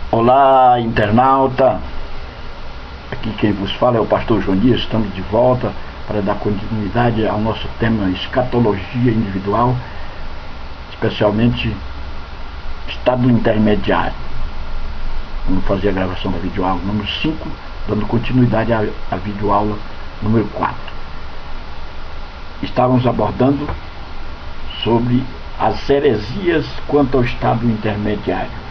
Olá, internauta. Aqui quem vos fala é o pastor João Dias. Estamos de volta para dar continuidade ao nosso tema escatologia individual, especialmente estado intermediário. Vamos fazer a gravação da videoaula número 5, dando continuidade à videoaula número 4. Estávamos abordando sobre as heresias quanto ao estado intermediário.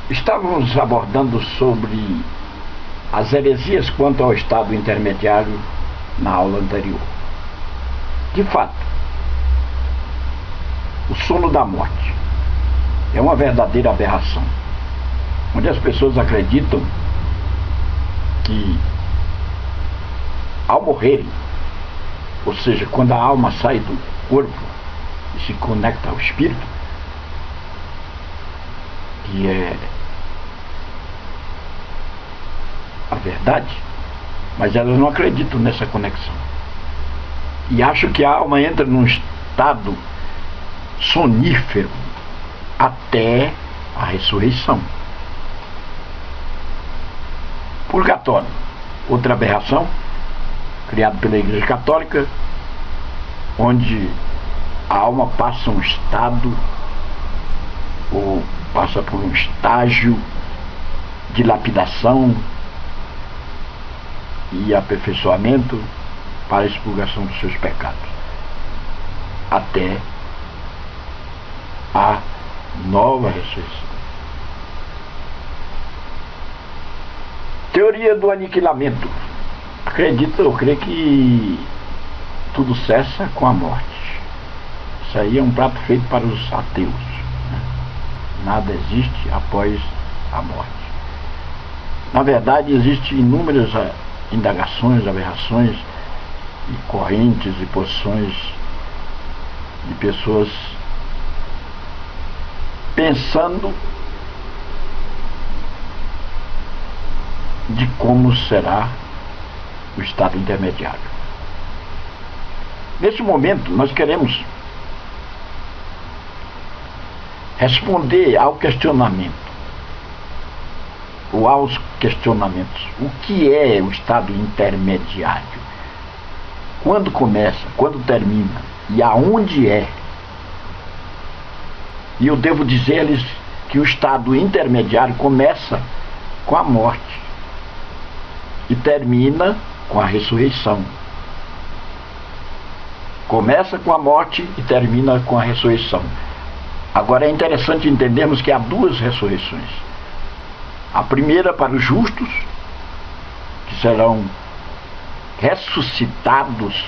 Estávamos abordando sobre as heresias quanto ao estado intermediário na aula anterior. De fato, o sono da morte é uma verdadeira aberração, onde as pessoas acreditam que ao morrerem, ou seja, quando a alma sai do corpo e se conecta ao espírito, que é a verdade, mas elas não acreditam nessa conexão e acham que a alma entra num estado sonífero até a ressurreição. Purgatório, outra aberração criada pela Igreja Católica, onde a alma passa um estado ou passa por um estágio de lapidação e aperfeiçoamento para a expurgação dos seus pecados, até a nova ressurreição. Teoria do aniquilamento. Acredito, eu creio que tudo cessa com a morte. Isso aí é um prato feito para os ateus, né? Nada existe após a morte. Na verdade, existem inúmeras indagações, aberrações e correntes e posições de pessoas pensando de como será o estado intermediário. Nesse momento, nós queremos responder ao questionamento, ou aos questionamentos. O que é o estado intermediário? Quando começa? Quando termina? E aonde é? E eu devo dizer-lhes que o estado intermediário começa com a morte e termina com a ressurreição. Começa com a morte e termina com a ressurreição. Agora é interessante entendermos que há duas ressurreições. A primeira para os justos, que serão ressuscitados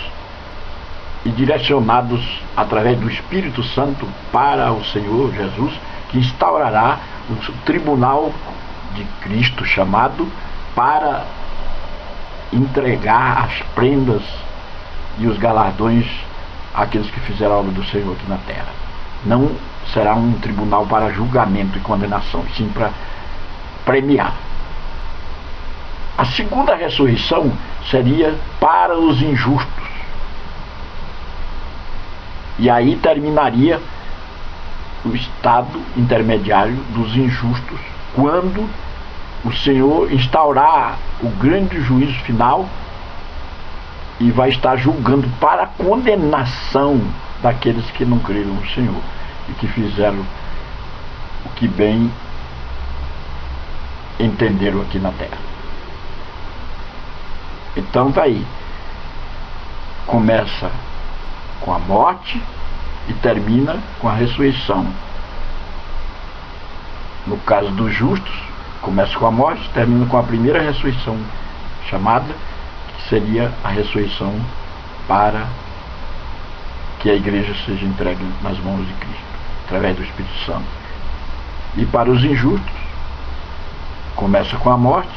e direcionados através do Espírito Santo para o Senhor Jesus, que instaurará o tribunal de Cristo chamado para entregar as prendas e os galardões àqueles que fizeram a obra do Senhor aqui na terra. Não será um tribunal para julgamento e condenação, sim para premiar. A segunda ressurreição seria para os injustos. E aí terminaria o estado intermediário dos injustos, quando o Senhor instaurar o grande juízo final e vai estar julgando para a condenação daqueles que não creram no Senhor e que fizeram o que bem entenderam aqui na terra. Então tá aí, começa com a morte e termina com a ressurreição. No caso dos justos, começa com a morte, termina com a primeira ressurreição chamada, que seria a ressurreição para que a igreja seja entregue nas mãos de Cristo, através do Espírito Santo. E para os injustos, começa com a morte,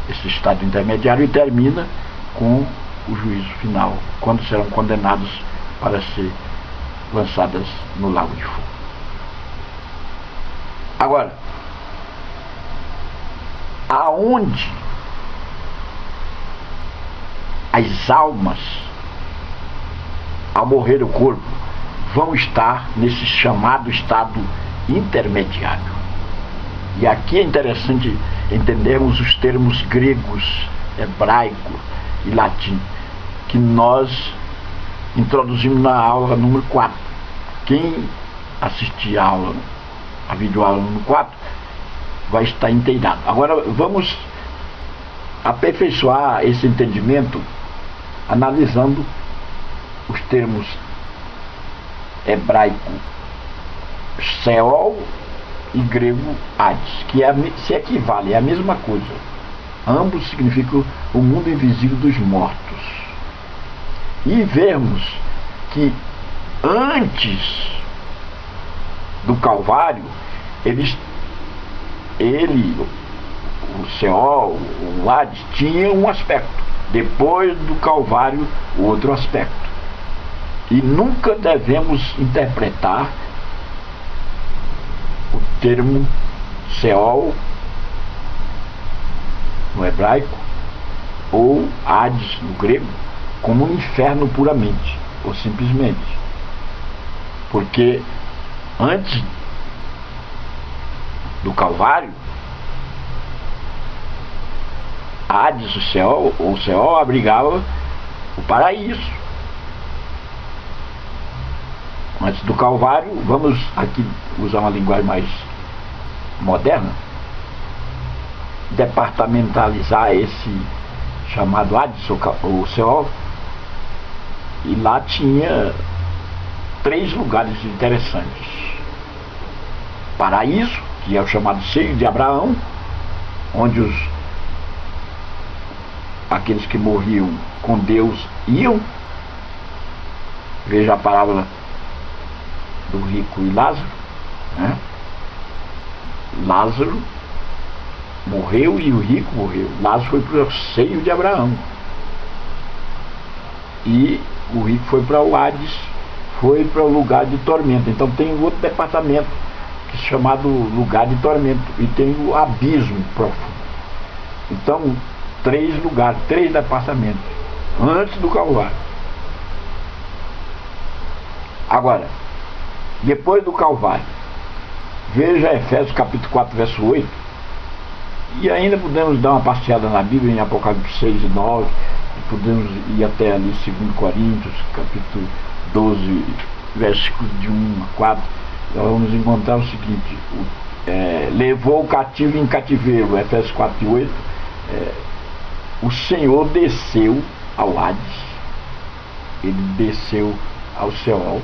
esse estado intermediário, e termina com o juízo final, quando serão condenados para ser lançadas no lago de fogo. Agora, aonde as almas, ao morrer o corpo, vão estar nesse chamado estado intermediário? E aqui é interessante entendermos os termos gregos, hebraico e latim, que nós introduzimos na aula número 4. Quem assistir a videoaula número 4 vai estar inteirado. Agora vamos aperfeiçoar esse entendimento analisando os termos hebraico Sheol e grego Hades, que se equivale, é a mesma coisa. Ambos significam o mundo invisível dos mortos. E vermos que antes do Calvário, o Sheol, o Hades, tinha um aspecto. Depois do Calvário, outro aspecto. E nunca devemos interpretar o termo Sheol no hebraico ou Hades no grego como um inferno puramente ou simplesmente, porque antes do Calvário, Hades, o Sheol abrigava o paraíso. Antes do Calvário, vamos aqui usar uma linguagem mais moderna, departamentalizar esse chamado Hades, ou Sheol, e lá tinha 3 lugares interessantes. Paraíso, que é o chamado seio de Abraão, onde aqueles que morriam com Deus iam. Veja a palavra do rico e Lázaro, né? Lázaro morreu e o rico morreu. Lázaro foi para o seio de Abraão e o rico foi para o Hades, foi para o lugar de tormento. Então tem outro departamento que é chamado lugar de tormento, e tem o abismo profundo. Então 3 lugares, 3 departamentos antes do Calvário. Agora, depois do Calvário, veja Efésios capítulo 4, verso 8, e ainda podemos dar uma passeada na Bíblia em Apocalipse 6 e 9, e podemos ir até ali 2 Coríntios capítulo 12, versículos de 1 a 4. Nós vamos encontrar o seguinte: levou o cativo em cativeiro, Efésios 4 e 8. O Senhor desceu ao Hades, ele desceu ao Seol,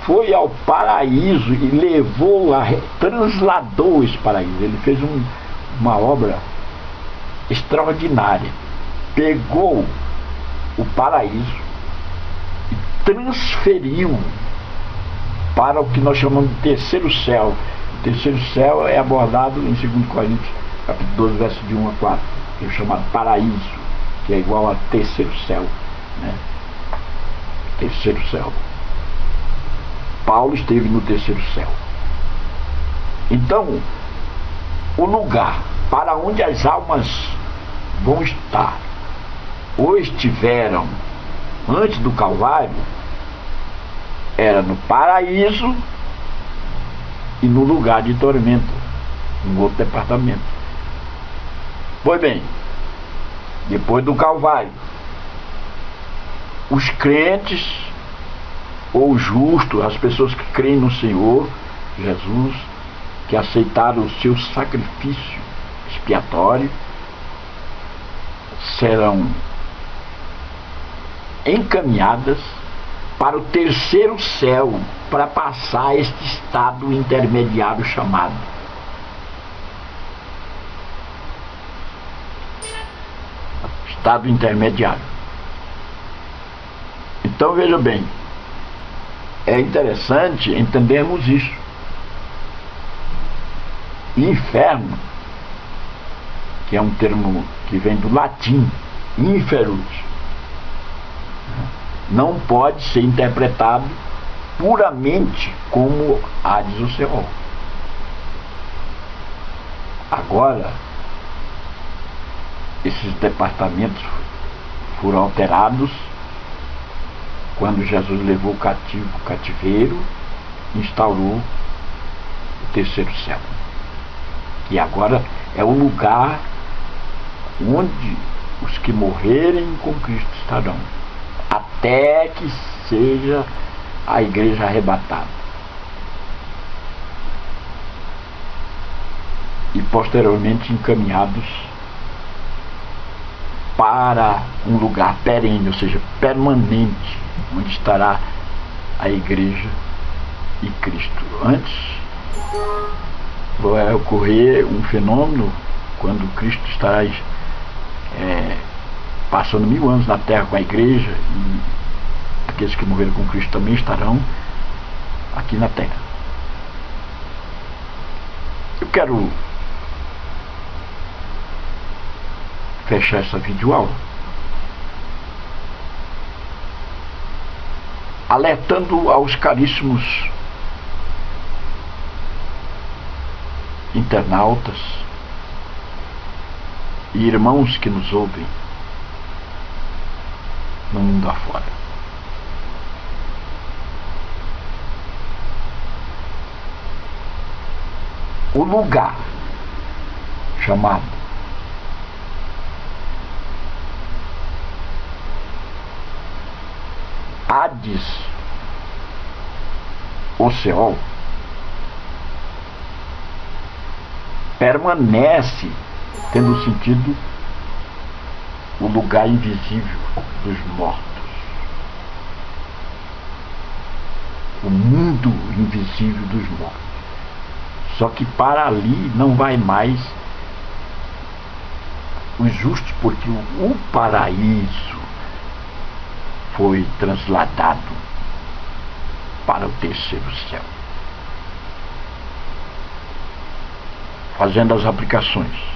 foi ao paraíso e levou lá, transladou esse paraíso. Ele fez uma obra extraordinária. Pegou o paraíso e transferiu para o que nós chamamos de terceiro céu. O terceiro céu é abordado em 2 Coríntios capítulo 12, verso de 1 a 4, que é chamado paraíso, que é igual a terceiro céu, né? Terceiro céu. Paulo esteve no terceiro céu. Então, o lugar para onde as almas vão estar ou estiveram antes do Calvário era no paraíso e no lugar de tormento, um outro departamento. Pois bem, depois do Calvário, os crentes ou justos, as pessoas que creem no Senhor Jesus, que aceitaram o seu sacrifício expiatório, serão encaminhadas para o terceiro céu, para passar este estado intermediário chamado estado intermediário. Então veja bem, é interessante entendermos isso. Inferno, que é um termo que vem do latim, inferus, não pode ser interpretado puramente como Hades ou Seol. Agora, esses departamentos foram alterados quando Jesus levou o cativeiro e instaurou o terceiro céu, que agora é o lugar onde os que morrerem com Cristo estarão, até que seja a igreja arrebatada e posteriormente encaminhados para um lugar perene, ou seja, permanente, onde estará a igreja e Cristo. Antes vai ocorrer um fenômeno quando Cristo estará passando 1000 anos na terra com a igreja, e aqueles que morreram com Cristo também estarão aqui na terra. Eu quero fechar essa videoaula alertando aos caríssimos internautas e irmãos que nos ouvem no mundo afora. O lugar chamado Hades ou Seol permanece tendo o sentido o lugar invisível dos mortos, o mundo invisível dos mortos. Só que para ali não vai mais os justos, porque o paraíso foi transladado para o terceiro céu, fazendo as aplicações.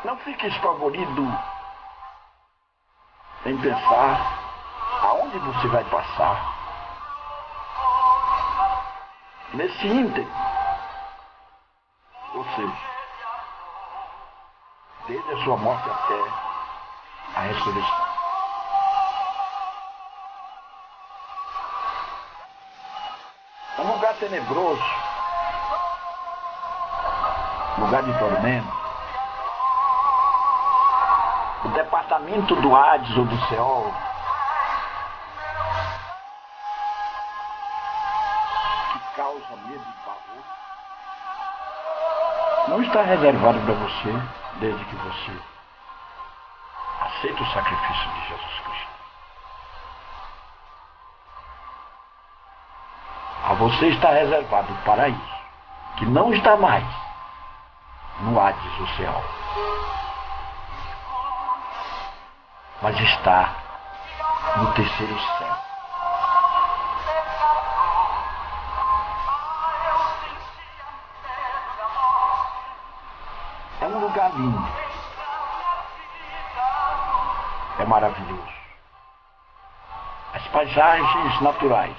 Não fique espavorido em pensar aonde você vai passar. Nesse ínterim, ou seja, desde a sua morte até a ressurreição. É um lugar tenebroso, lugar de tormento. O departamento do Hades ou do Seol, que causa medo e pavor, não está reservado para você desde que você aceita o sacrifício de Jesus Cristo. A você está reservado o paraíso, que não está mais no Hades ou Seol, mas está no terceiro céu. É um lugar lindo. É maravilhoso. As paisagens naturais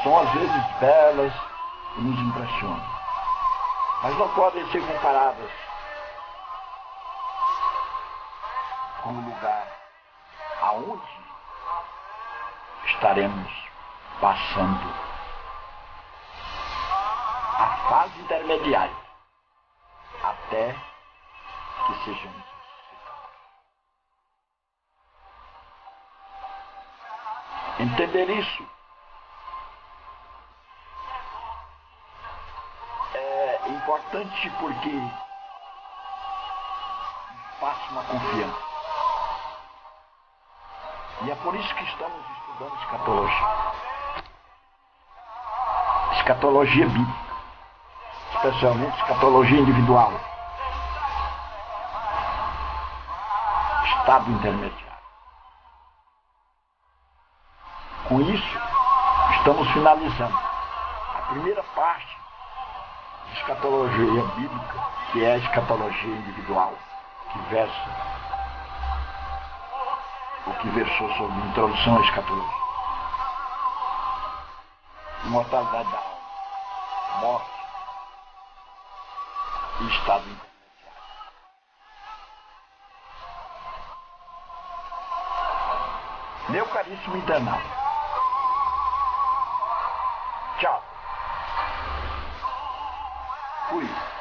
são às vezes belas e nos impressionam, mas não podem ser comparadas com o lugar aonde estaremos passando a fase intermediária até que sejamos ressuscitados. Entender isso é importante porque passa uma confiança. E é por isso que estamos estudando escatologia. Escatologia bíblica. Especialmente escatologia individual. Estado intermediário. Com isso, estamos finalizando a primeira parte de escatologia bíblica, que é a escatologia individual, que versa o que versou sobre introdução à escatologia. Imortalidade da alma, morte e estado intermediário. Meu caríssimo internauta, tchau. Fui.